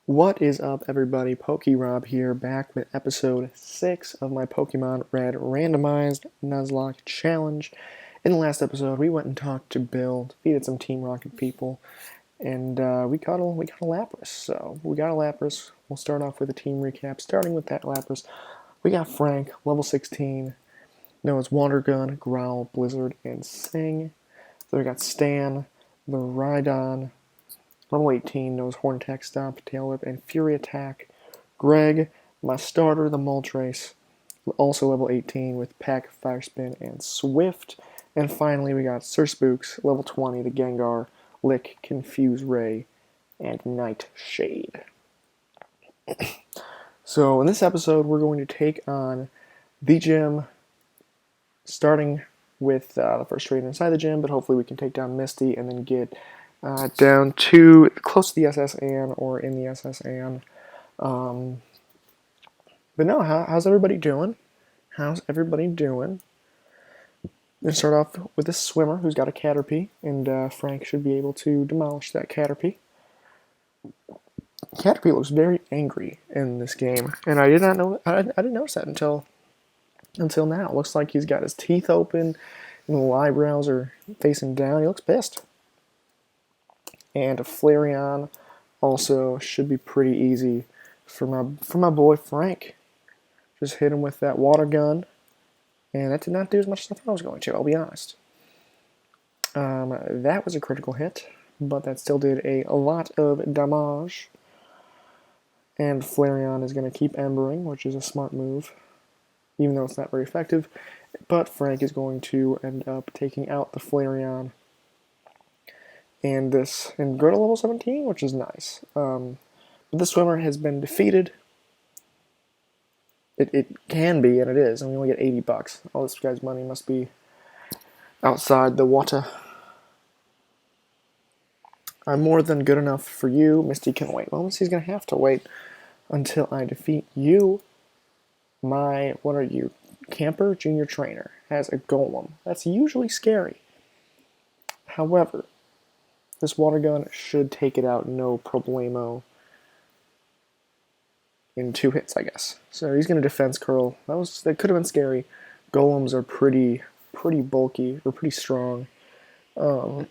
What is up, everybody? PokeRob here, back with episode 6 of my Pokemon Red Randomized Nuzlocke Challenge. In the last episode, we went and talked to Bill, defeated some Team Rocket people, and we got a Lapras. So we got a Lapras. We'll start off with a team recap. Starting with that Lapras, we got Frank, level 16, known as Water Gun, Growl, Blizzard, and Sing. Then we got Stan, the Rhydon. Level 18 knows Horn Attack, Stomp, Tail Whip, and Fury Attack. Greg, my starter, the Moltres, also level 18 with Pack, Fire Spin, and Swift. And finally, we got Sir Spooks, level 20, the Gengar, Lick, Confuse Ray, and Nightshade. So in this episode, we're going to take on the gym, starting with the first trainer inside the gym, but hopefully we can take down Misty and then get down to close to the SS Anne or in the SS Anne. But no, how's everybody doing? How's everybody doing? I'm going to start off with this swimmer who's got a Caterpie, and Frank should be able to demolish that Caterpie. Caterpie looks very angry in this game, and I didn't notice that until now. It looks like he's got his teeth open, and the eyebrows are facing down. He looks pissed. And a Flareon also should be pretty easy for my boy Frank. Just hit him with that water gun, and that did not do as much stuff as I was going to, I'll be honest. That was a critical hit, but that still did a lot of damage. And Flareon is going to keep embering, which is a smart move, even though it's not very effective. But Frank is going to end up taking out the Flareon and go to level 17, which is nice. But this swimmer has been defeated. It can be, and it is, and we only get $80. All this guy's money must be outside the water. I'm more than good enough for you. Misty can wait. Well, Misty's gonna have to wait until I defeat you. What are you? Camper Junior Trainer has a Golem. That's usually scary. However, this water gun should take it out no problemo in 2 hits, I guess. So he's going to defense curl. That could have been scary. Golems are pretty bulky, or pretty strong. So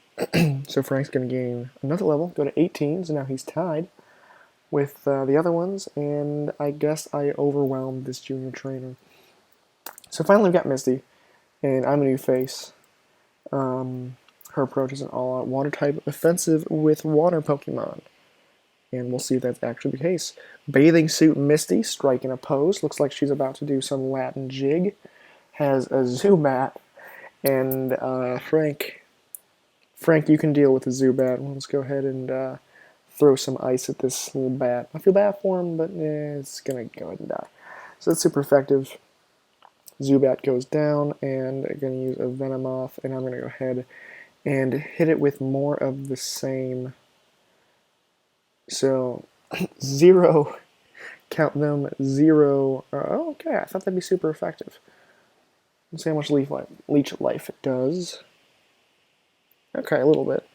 Frank's going to gain another level, go to 18, so now he's tied with the other ones, and I guess I overwhelmed this junior trainer. So finally we've got Misty, and I'm a new face. Her approach is an all-out water-type offensive with water Pokemon. And we'll see if that's actually the case. Bathing Suit Misty, striking a pose. Looks like she's about to do some Latin jig. Has a Zubat. And Frank, you can deal with the Zubat. Let's go ahead and throw some ice at this little bat. I feel bad for him, but it's going to go ahead and die. So that's super effective. Zubat goes down, and I'm going to use a Venomoth, and I'm going to go ahead and hit it with more of the same. So, 0, count them, 0. Okay, I thought that'd be super effective. Let's see how much leech life it does. Okay, a little bit.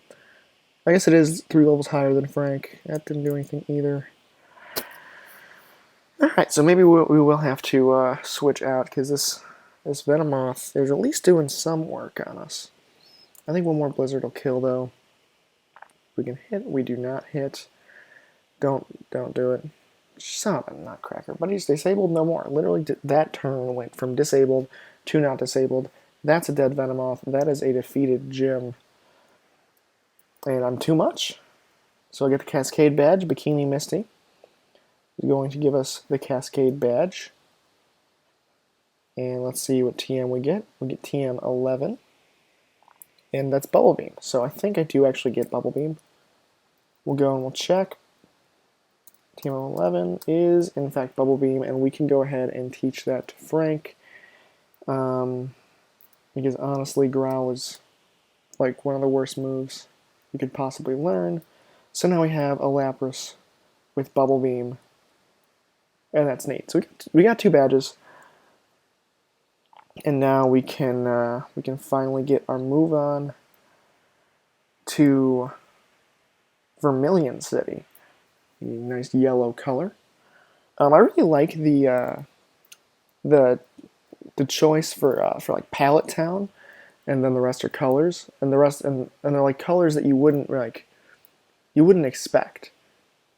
I guess it is 3 levels higher than Frank. That didn't do anything either. Alright, so maybe we will have to switch out, because this Venomoth is at least doing some work on us. I think one more Blizzard will kill, though. We can hit. We do not hit. Don't do it. Son of a nutcracker. But he's disabled no more. Literally, that turn went from disabled to not disabled. That's a dead Venomoth. That is a defeated gym. And I'm too much. So I get the Cascade badge. Bikini Misty is going to give us the Cascade badge. And let's see what TM we get. We get TM 11. And that's Bubble Beam. So I think I do actually get Bubble Beam. We'll go and we'll check. Team 11 is, in fact, Bubble Beam, and we can go ahead and teach that to Frank. Because honestly, Growl is like one of the worst moves you could possibly learn. So now we have a Lapras with Bubble Beam. And that's neat. So we got 2 badges. And now we can finally get our move on to Vermilion City. nice yellow color. I really like the the choice for like Palette Town, and then the rest are colors, and the rest and they're like colors that you wouldn't expect.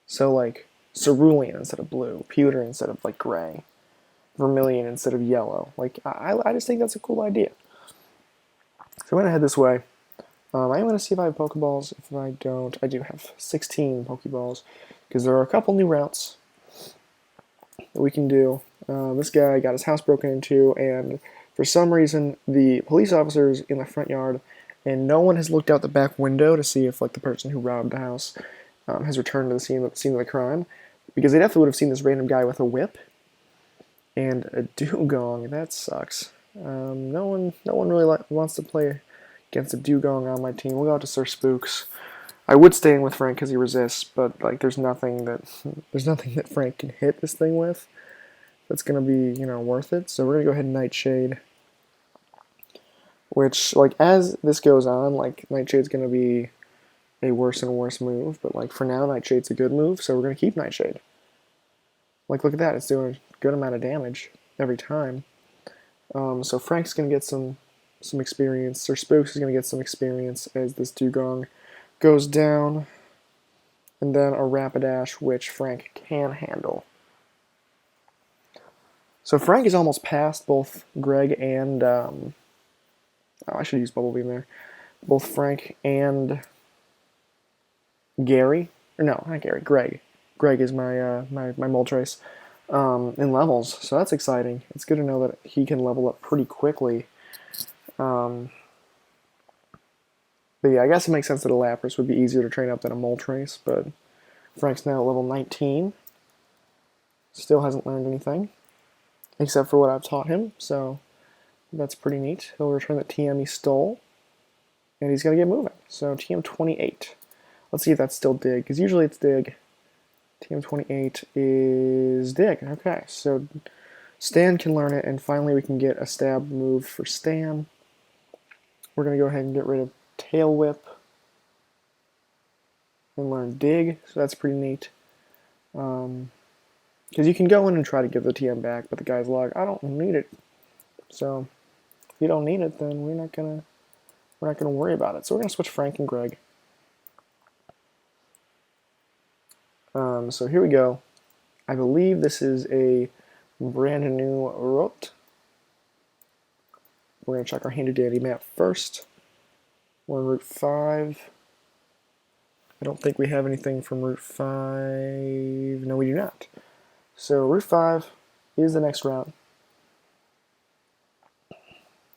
So like cerulean instead of blue, pewter instead of like gray, vermilion instead of yellow. Like I just think that's a cool idea. So I'm gonna head this way. I'm gonna see if I have Pokeballs. If I don't, I do have 16 Pokeballs because there are a couple new routes that we can do. This guy got his house broken into, and for some reason, the police officers in the front yard, and no one has looked out the back window to see if like the person who robbed the house has returned to the scene of the crime, because they definitely would have seen this random guy with a whip and a dugong. That sucks. No one really wants to play against a dugong on my team. We'll go out to Sir Spooks. I would stay in with Frank because he resists, but like there's nothing that Frank can hit this thing with that's gonna be worth it. So we're gonna go ahead and Nightshade, which like as this goes on, like Nightshade's gonna be a worse and worse move, but like for now Nightshade's a good move, so we're gonna keep Nightshade. Like look at that, it's doing a good amount of damage every time. So Frank's gonna get some experience. Sir Spooks is gonna get some experience as this dugong goes down, and then a Rapidash, which Frank can handle. So Frank is almost past both Greg and oh, I should use Bubble Beam there. Both Frank and Gary, or no, not Gary. Greg. Greg is my my Moltres in levels, so that's exciting. It's good to know that he can level up pretty quickly. But yeah, I guess it makes sense that a Lapras would be easier to train up than a Moltres, but Frank's now at level 19. Still hasn't learned anything, except for what I've taught him, so that's pretty neat. He'll return the TM he stole, and he's going to get moving. So TM 28. Let's see if that's still Dig, because usually it's Dig. TM 28 is Dig. Okay, so Stan can learn it, and finally we can get a stab move for Stan. We're going to go ahead and get rid of Tail Whip and learn Dig, so that's pretty neat. Because you can go in and try to give the TM back, but the guy's like, I don't need it. So if you don't need it, then we're not gonna worry about it. So we're gonna switch Frank and Greg. So here we go. I believe this is a brand new route. We're gonna check our handy dandy map first. We're on Route 5. I don't think we have anything from Route 5. No, we do not. So Route 5 is the next route.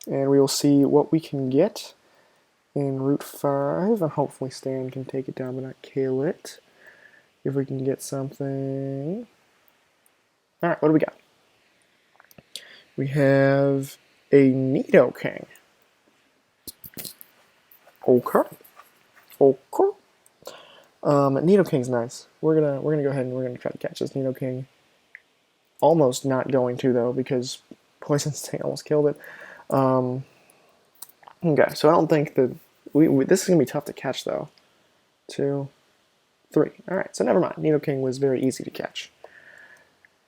And we will see what we can get in Route 5. And hopefully Stan can take it down but not kill it. If we can get something. Alright, what do we got? We have a Nidoking. Okay. Nidoking's nice. We're gonna go ahead and we're gonna try to catch this Nidoking. Almost not going to though because Poison Sting almost killed it. Okay, so I don't think that this is gonna be tough to catch though. 2, 3. All right, so never mind. Nidoking was very easy to catch.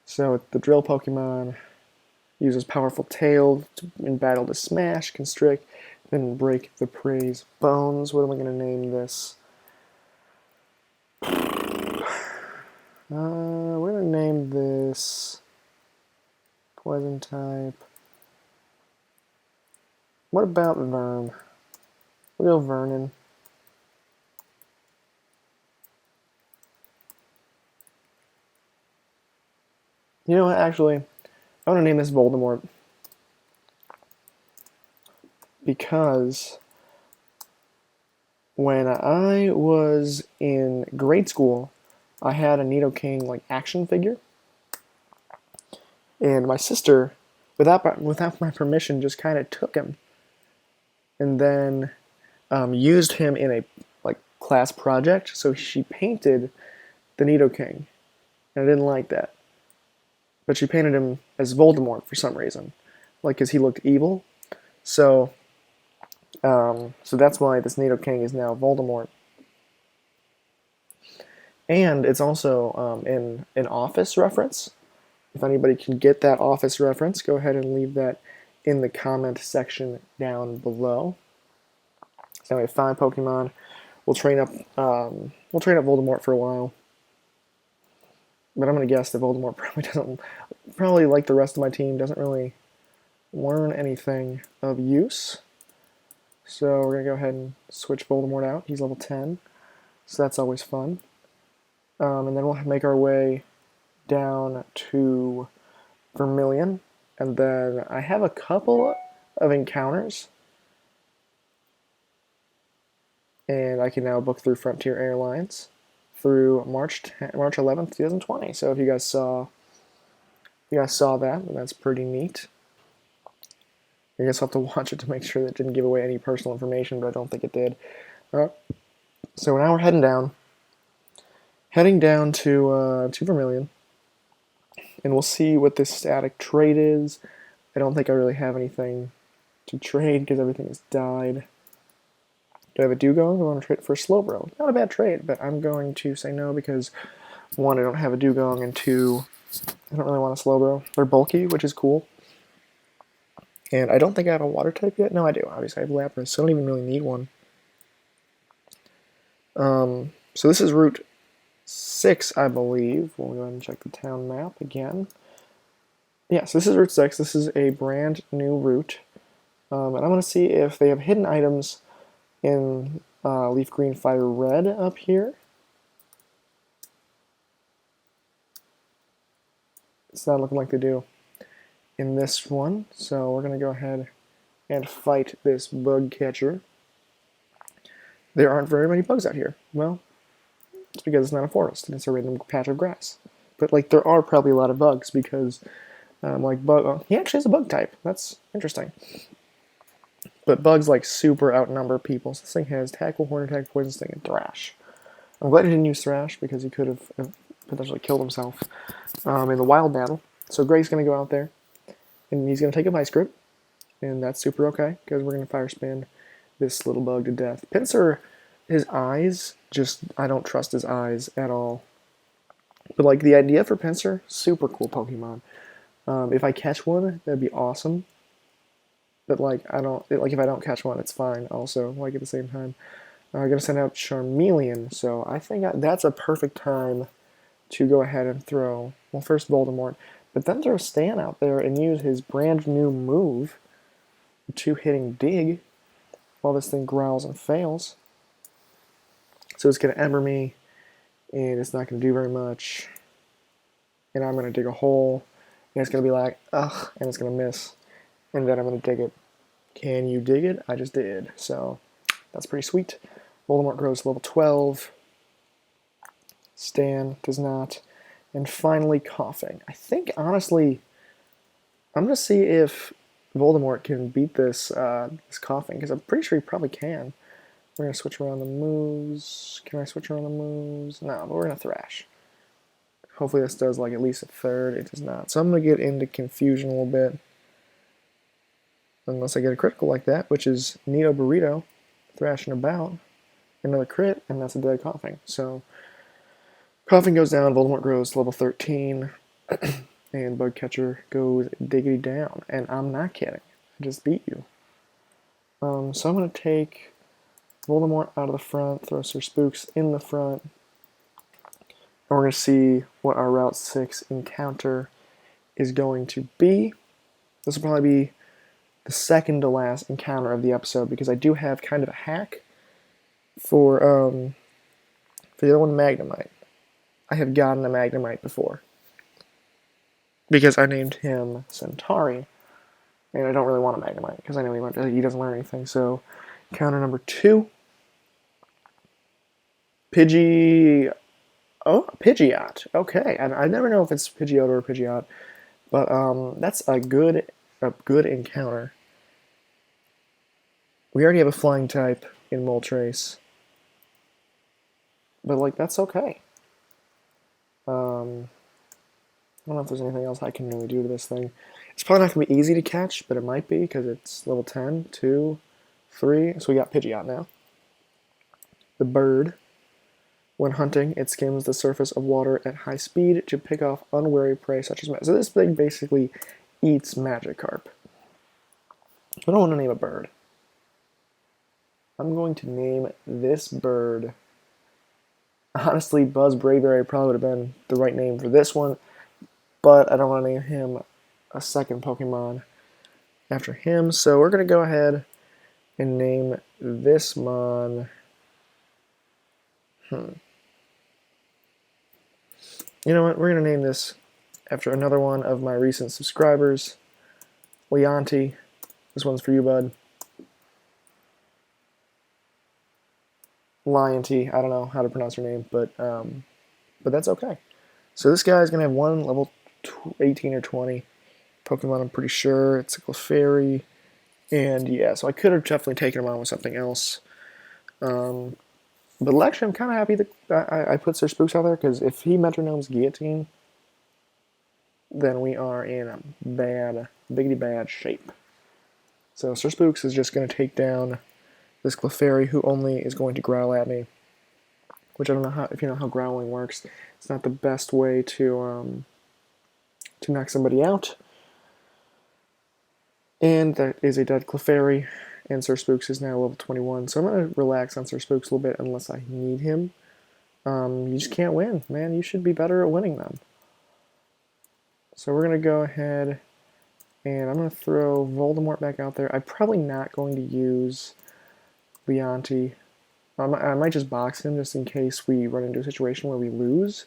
So the drill Pokemon uses powerful tail in battle to smash, constrict, then break the prey's bones. What am I gonna name this? We're gonna name this Poison type. What about Vern? We'll go Vernon. You know what, actually, I want to name this Voldemort. Because when I was in grade school, I had a Nidoking like action figure. And my sister, without my permission, just kind of took him. And then used him in a like class project. So she painted the Nidoking. And I didn't like that. But she painted him as Voldemort for some reason. Like, because he looked evil. So that's why this Nidoking is now Voldemort. And it's also in an Office reference. If anybody can get that Office reference, go ahead and leave that in the comment section down below. So we have 5 Pokemon. We'll train up Voldemort for a while. But I'm gonna guess that Voldemort probably like the rest of my team, doesn't really learn anything of use. So we're gonna go ahead and switch Voldemort out. He's level 10, so that's always fun. And then we'll make our way down to Vermilion, and then I have a couple of encounters, and I can now book through Frontier Airlines through March 11th, 2020. So if you guys saw that, then that's pretty neat. I guess I'll have to watch it to make sure that it didn't give away any personal information, but I don't think it did. So now we're heading down to Vermilion, and we'll see what this static trade is. I don't think I really have anything to trade because everything has died. Do I have a Dugong? Do I want to trade it for a Slowbro? Not a bad trade, but I'm going to say no because 1, I don't have a Dugong, and 2, I don't really want a Slowbro. They're bulky, which is cool. And I don't think I have a water type yet. No, I do. Obviously, I have Lapras, so I don't even really need one. So this is Route 6, I believe. We'll go ahead and check the town map again. Yes, this is Route 6. This is a brand new route. And I'm going to see if they have hidden items in Leaf Green Fire Red up here. It's not looking like they do in this one. So we're going to go ahead and fight this bug catcher. There aren't very many bugs out here. Well, it's because it's not a forest and it's a random patch of grass. But like, there are probably a lot of bugs because he actually has a bug type. That's interesting. But bugs like super outnumber people. So this thing has Tackle, Horn Attack, Poison Sting, and Thrash. I'm glad he didn't use Thrash because he could have potentially killed himself in the wild battle. So Greg's going to go out there and he's going to take a Vice Grip, and that's super okay because we're going to Fire Spin this little bug to death. Pinsir, his eyes, I don't trust his eyes at all. But like, the idea for Pinsir, super cool Pokemon. If I catch one, that'd be awesome. But like, if I don't catch one, it's fine also, like, at the same time. I'm going to send out Charmeleon, so I think that's a perfect time to go ahead and throw, well, first Voldemort, but then throw Stan out there and use his brand new move, 2-hitting Dig, while this thing growls and fails. So it's going to Ember me, and it's not going to do very much. And I'm going to dig a hole, and it's going to be like, ugh, and it's going to miss. And then I'm going to dig it. Can you dig it? I just did. So that's pretty sweet. Voldemort grows to level 12. Stan does not. And finally, Coughing. I think, honestly, I'm going to see if Voldemort can beat this Coughing, because I'm pretty sure he probably can. We're going to switch around the moves. Can I switch around the moves? No, but we're going to Thrash. Hopefully this does like at least a third. It does not. So I'm going to get into Confusion a little bit. Unless I get a critical like that, which is Neo Burrito thrashing about. Another crit, and that's a dead Coughing. So Coughing goes down, Voldemort grows to level 13, and Bugcatcher goes diggity down. And I'm not kidding. I just beat you. So I'm going to take Voldemort out of the front, throw Sir Spooks in the front. And we're going to see what our Route 6 encounter is going to be. This will probably be the second to last encounter of the episode, because I do have kind of a hack for the other one, Magnemite. I have gotten a Magnemite before because I named him Centauri, and I don't really want a Magnemite because I know he doesn't learn anything. So counter number 2, Pidgeot. Okay, I never know if it's Pidgeot or Pidgeot, but that's a good encounter. We already have a flying type in Moltres, but like, that's okay. I don't know if there's anything else I can really do to this thing. It's probably not going to be easy to catch, but it might be because it's level 10, 2, 3. So we got Pidgeot now. The bird. When hunting, it skims the surface of water at high speed to pick off unwary prey such as so this thing basically eats Magikarp. I don't want to name a bird. I'm going to name this bird. Honestly, Buzz Brayberry probably would have been the right name for this one, but I don't want to name him a second Pokemon after him, so we're going to go ahead and name this mon. You know what? We're going to name this after another one of my recent subscribers, Leonti. This one's for you, bud. Leonti. I don't know how to pronounce your name, but that's okay. So this guy is going to have one level 18 or 20 Pokemon, I'm pretty sure. It's a Clefairy. And yeah, so I could have definitely taken him on with something else. But actually, I'm kind of happy that I put Sir Spooks out there, because if he metronomes Guillotine, then we are in a biggity bad shape. So Sir Spooks is just going to take down this Clefairy, who only is going to growl at me. Which I don't know if you know how growling works. It's not the best way to knock somebody out. And that is a dead Clefairy, and Sir Spooks is now level 21. So I'm going to relax on Sir Spooks a little bit unless I need him. You just can't win, man. You should be better at winning them. So we're going to go ahead, and I'm going to throw Voldemort back out there. I'm probably not going to use Leonti. I might just box him just in case we run into a situation where we lose.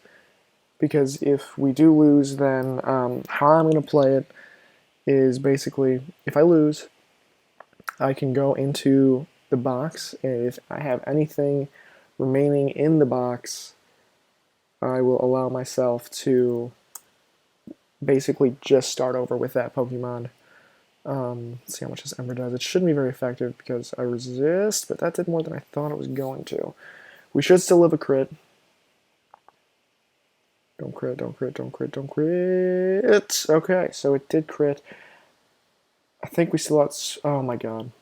Because if we do lose, then how I'm going to play it is basically, if I lose, I can go into the box, and if I have anything remaining in the box, I will allow myself to basically just start over with that Pokemon. Let's see how much this Ember does. It shouldn't be very effective because I resist, but that did more than I thought it was going to. We should still live a crit. Don't crit, don't crit, don't crit, don't crit. Okay, so it did crit. I think we still have... Oh my god.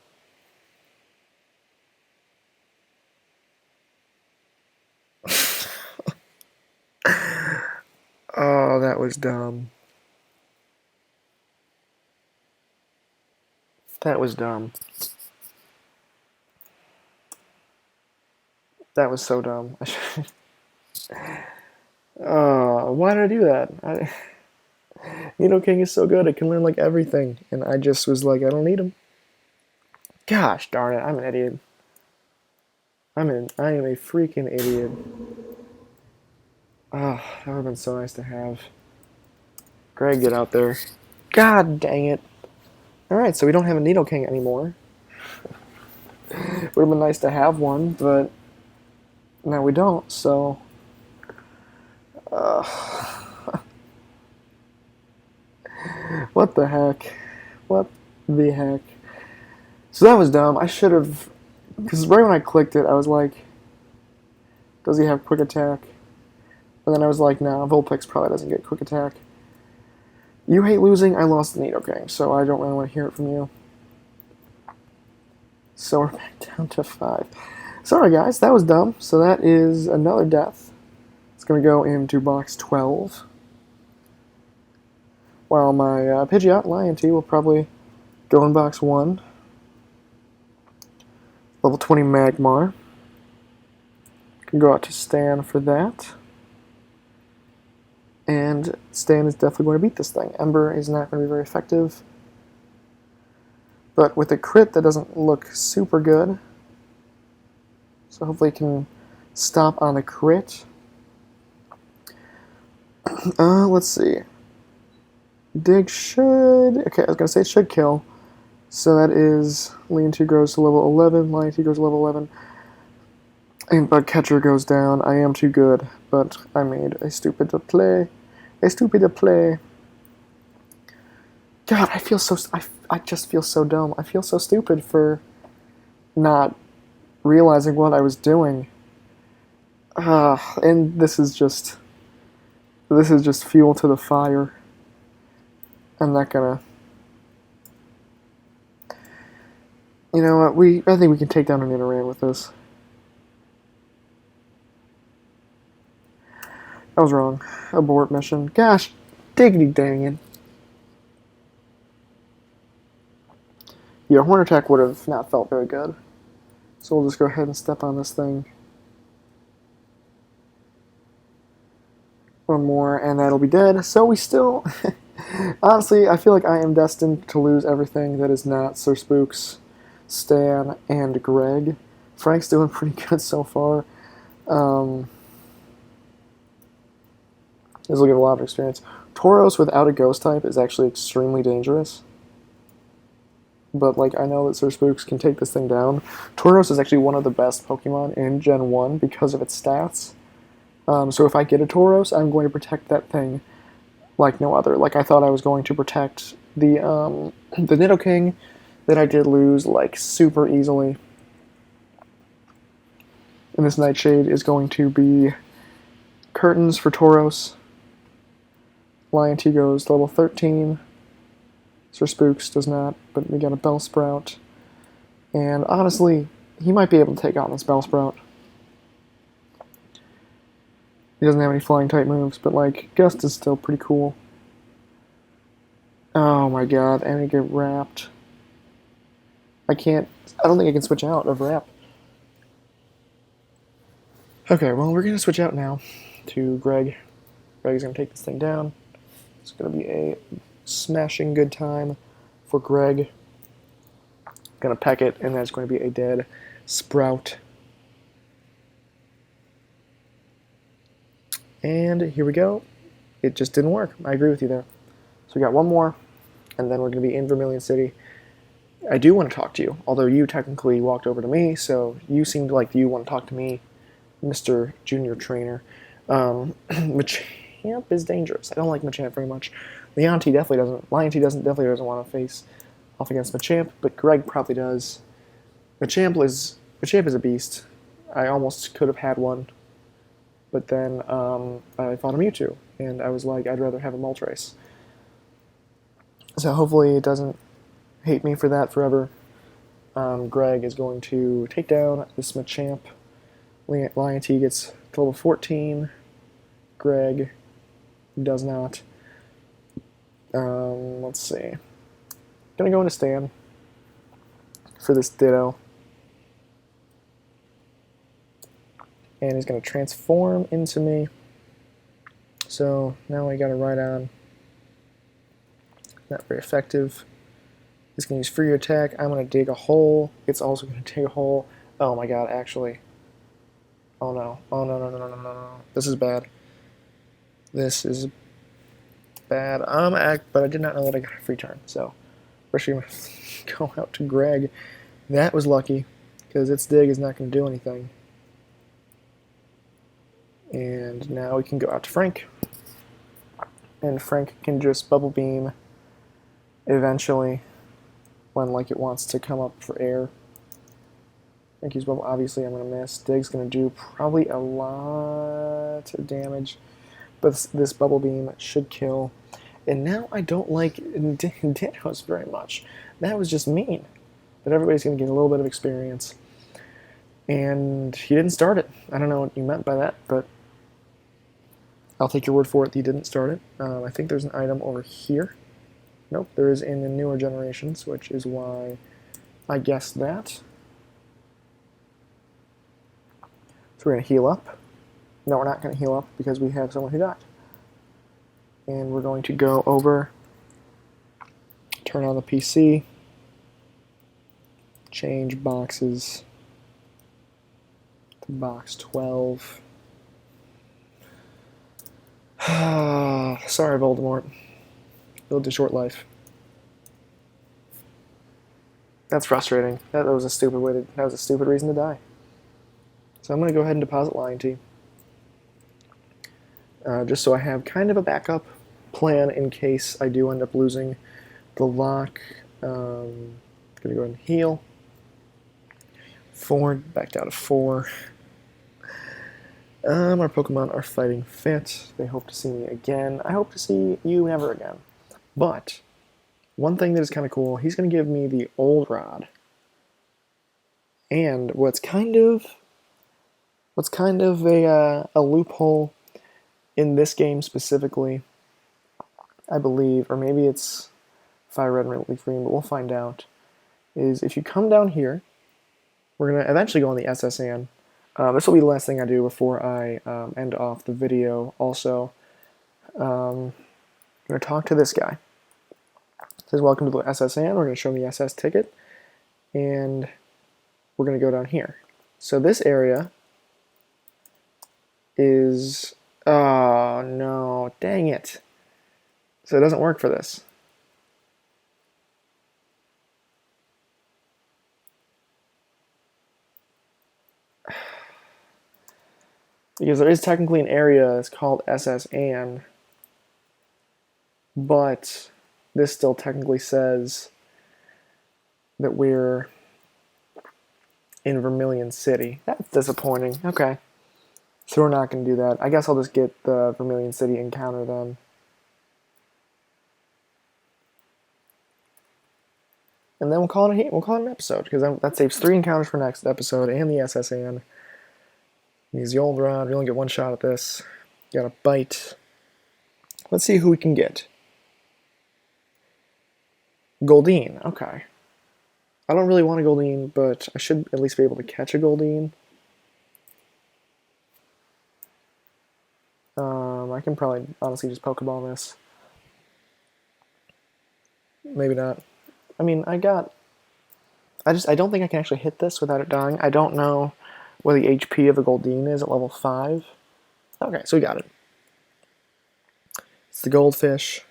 Oh, that was dumb. That was dumb. That was so dumb. Why did I do that? Nidoking is so good, it can learn like everything, and I just was like, I don't need him. Gosh darn it, I'm an idiot. I am a freaking idiot. Oh, that would have been so nice to have. Greg, get out there. God dang it. Alright, so we don't have a Nidoking anymore. Would have been nice to have one, but now we don't, so... What the heck? What the heck? So that was dumb. I should have... Because right when I clicked it, I was like... Does he have quick attack? And then I was like, nah, Vulpix probably doesn't get quick attack. You hate losing, I lost the Nidoking, so I don't really want to hear it from you. So we're back down to 5. Sorry guys, that was dumb. So that is another death. It's going to go into box 12. While my Pidgeot Leonti will probably go in box 1. Level 20 Magmar. Can go out to Stan for that. And Stan is definitely going to beat this thing. Ember is not going to be very effective. But with a crit, that doesn't look super good. So hopefully it can stop on a crit. Let's see. Dig should... Okay, I was going to say it should kill. So that is... Leonti grows to level 11. Leonti goes to level 11. And Bugcatcher goes down. I am too good, but I made a stupid play. A stupid play. God, I feel so... I just feel so dumb. I feel so stupid for not realizing what I was doing. And this is just fuel to the fire. I'm not gonna... You know what, I think we can take down an Nidoran with this. I was wrong. Abort mission. Gosh, diggity dang it. Yeah, Horn Attack would have not felt very good. So we'll just go ahead and step on this thing. One more, and that'll be dead. So we still... Honestly, I feel like I am destined to lose everything that is not Sir Spooks, Stan, and Greg. Frank's doing pretty good so far. This will give a lot of experience. Tauros without a ghost type is actually extremely dangerous. But, like, I know that Sir Spooks can take this thing down. Tauros is actually one of the best Pokemon in Gen 1 because of its stats. So if I get a Tauros, I'm going to protect that thing like no other. Like, I thought I was going to protect the Nidoking that I did lose, like, super easily. And this Nightshade is going to be Curtains for Tauros. Lion T goes to level 13. Sir Spooks does not, but we got a Bellsprout. And honestly, he might be able to take on this Bellsprout. He doesn't have any flying type moves, but like, Gust is still pretty cool. Oh my god, and I get wrapped. I don't think I can switch out of wrap. Okay, well, we're gonna switch out now to Greg. Greg's gonna take this thing down. It's gonna be a smashing good time for Greg. Gonna peck it, and that's going to be a dead Sprout. And here we go. It just didn't work. I agree with you there. So we got one more, and then we're going to be in Vermilion City. I do want to talk to you, although you technically walked over to me, so you seemed like you want to talk to me, Mr. Junior Trainer. Machamp is dangerous. I don't like Machamp very much. Lion T definitely doesn't want to face off against Machamp, but Greg probably does. Machamp is a beast. I almost could have had one, but then I fought a Mewtwo, and I was like, I'd rather have a Moltres. So hopefully it doesn't hate me for that forever. Greg is going to take down this Machamp. Lion T gets to level 14. Greg does not. Let's see. Gonna go into Stan for this Ditto. And he's gonna transform into me. So now I got a Rhydon. Not very effective. He's gonna use free attack. I'm gonna dig a hole. It's also gonna dig a hole. Oh my god, actually. Oh no. Oh no, no, no, no, no, no, no. This is bad. This is bad. But I did not know that I got a free turn, so we're actually gonna go out to Greg. That was lucky, because its dig is not gonna do anything. And now we can go out to Frank. And Frank can just Bubble Beam eventually when like it wants to come up for air. Frank use Bubble. Obviously I'm going to miss. Dig's going to do probably a lot of damage. But this Bubble Beam should kill. And now I don't like Dittos very much. That was just mean. But everybody's going to get a little bit of experience. And he didn't start it. I don't know what you meant by that, but I'll take your word for it that he didn't start it. I think there's an item over here. Nope, there is in the newer generations, which is why I guessed that. So we're going to heal up. No, we're not going to heal up because we have someone who died. And we're going to go over, turn on the PC, change boxes to box 12. Sorry, Voldemort. Lived a short life. That's frustrating. That was a stupid reason to die. So I'm going to go ahead and deposit Lion T. Just so I have kind of a backup plan in case I do end up losing the lock. Going to go ahead and heal. 4, back down to 4. Our Pokemon are fighting fit. They hope to see me again. I hope to see you never again. But one thing that is kind of cool, he's going to give me the Old Rod. And what's kind of a loophole in this game specifically, I believe, or maybe it's Fire Red and Leaf Green, but we'll find out, is if you come down here, we're going to eventually go on the SSN. This will be the last thing I do before I end off the video. Also, I'm going to talk to this guy. It says, welcome to the SSN. We're going to show him the SS ticket, and we're going to go down here. So this area is, oh no, dang it. So it doesn't work for this. Because there is technically an area that's called SSN, but this still technically says that we're in Vermilion City. That's disappointing. Okay. So we're not going to do that. I guess I'll just get the Vermilion City encounter then. And then we'll call it an episode, because that saves 3 encounters for next episode and the SSN. Use the old rod. We only get 1 shot at this. Got a bite. Let's see who we can get. Goldeen. Okay. I don't really want a Goldeen, but I should at least be able to catch a Goldeen. I can probably honestly just Pokeball this. Maybe not. I mean, I don't think I can actually hit this without it dying. I don't know what the HP of a Goldeen is at level 5. Okay, so we got it. It's the goldfish.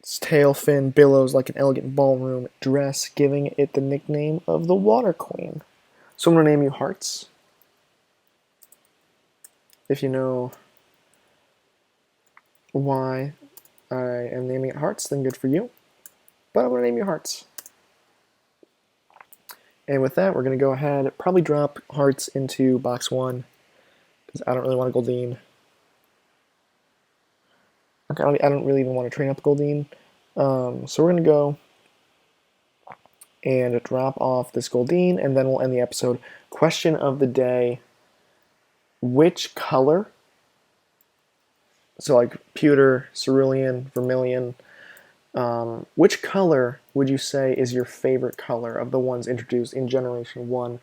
Its tail fin billows like an elegant ballroom dress, giving it the nickname of the Water Queen. So I'm going to name you Hearts. If you know why I am naming it Hearts, then good for you. But I'm going to name you Hearts. And with that, we're going to go ahead, probably drop Hearts into box 1, because I don't really want a Goldeen. Okay, I don't really even want to train up Goldeen. So we're going to go and drop off this Goldeen, and then we'll end the episode. Question of the day: which color, so like pewter, cerulean, vermilion, which color would you say is your favorite color of the ones introduced in Generation 1?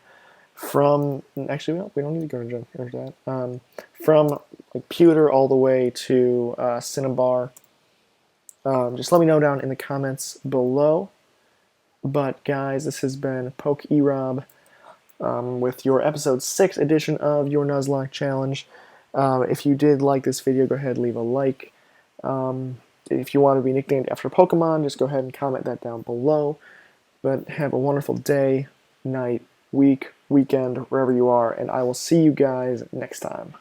From, actually, we don't need to go into that. From like pewter all the way to Cinnabar. Just let me know down in the comments below. But guys, this has been PokeErob with your episode 6 edition of your Nuzlocke challenge. If you did like this video, go ahead and leave a like. If you want to be nicknamed after Pokemon, just go ahead and comment that down below. But have a wonderful day, night, week, weekend, wherever you are, and I will see you guys next time.